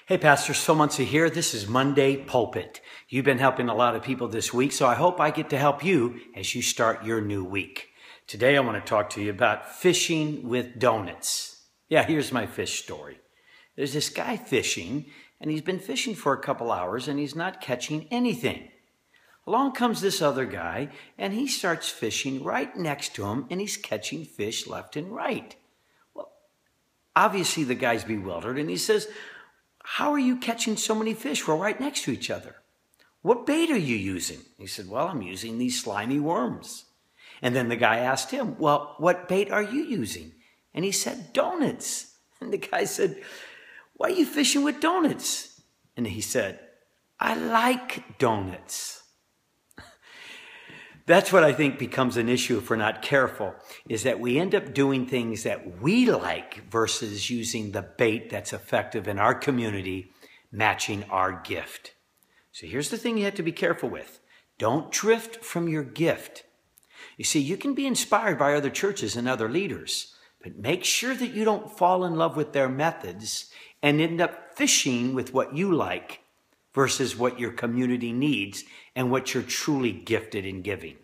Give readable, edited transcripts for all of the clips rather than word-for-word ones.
Hey, Pastor, Munsey here. This is Monday Pulpit. You've been helping a lot of people this week, so I hope I get to help you as you start your new week. Today, I want to talk to you about fishing with donuts. Yeah, here's my fish story. There's this guy fishing, and he's been fishing for a couple hours, and he's not catching anything. Along comes this other guy, and he starts fishing right next to him, and he's catching fish left and right. Well, obviously, the guy's bewildered, and he says, "How are you catching so many fish? We're right next to each other. What bait are you using?" He said, "Well, I'm using these slimy worms." And then the guy asked him, "Well, what bait are you using?" And he said, "Donuts." And the guy said, "Why are you fishing with donuts?" And he said, "I like donuts." That's what I think becomes an issue if we're not careful, is that we end up doing things that we like versus using the bait that's effective in our community, matching our gift. So here's the thing you have to be careful with. Don't drift from your gift. You see, you can be inspired by other churches and other leaders, but make sure that you don't fall in love with their methods and end up fishing with what you like versus what your community needs and what you're truly gifted in giving.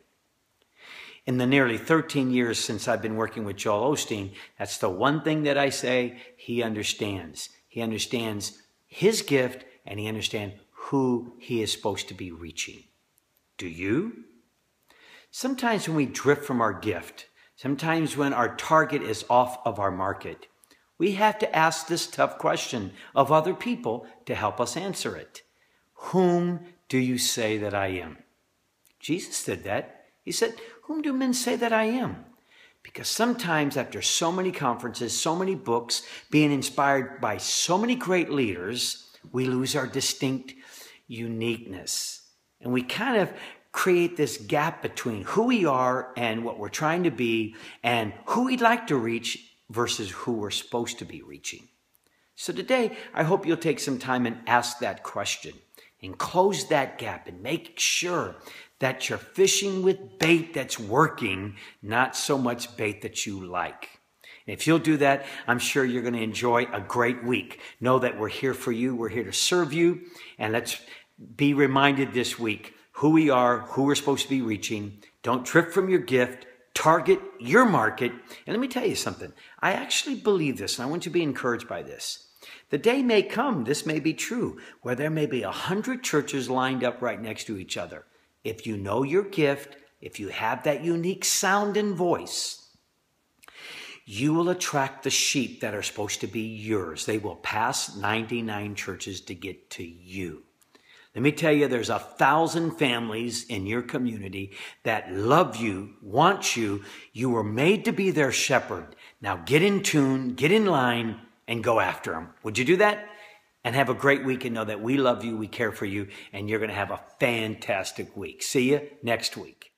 In the nearly 13 years since I've been working with Joel Osteen, that's the one thing that I say he understands. He understands his gift and he understands who he is supposed to be reaching. Do you? Sometimes when we drift from our gift, sometimes when our target is off of our market, we have to ask this tough question of other people to help us answer it. Whom do you say that I am? Jesus did that. He said, "Whom do men say that I am?" Because sometimes after so many conferences, so many books, being inspired by so many great leaders, we lose our distinct uniqueness. And we kind of create this gap between who we are and what we're trying to be and who we'd like to reach versus who we're supposed to be reaching. So today, I hope you'll take some time and ask that question and close that gap and make sure that you're fishing with bait that's working, not so much bait that you like. And if you'll do that, I'm sure you're going to enjoy a great week. Know that we're here for you. We're here to serve you. And let's be reminded this week who we are, who we're supposed to be reaching. Don't drift from your gift. Target your market. And let me tell you something. I actually believe this, and I want you to be encouraged by this. The day may come, this may be true, where there may be 100 churches lined up right next to each other. If you know your gift, if you have that unique sound and voice, you will attract the sheep that are supposed to be yours. They will pass 99 churches to get to you. Let me tell you, there's 1,000 families in your community that love you, want you. You were made to be their shepherd. Now get in tune, get in line, and go after them. Would you do that? And have a great week and know that we love you, we care for you, and you're going to have a fantastic week. See you next week.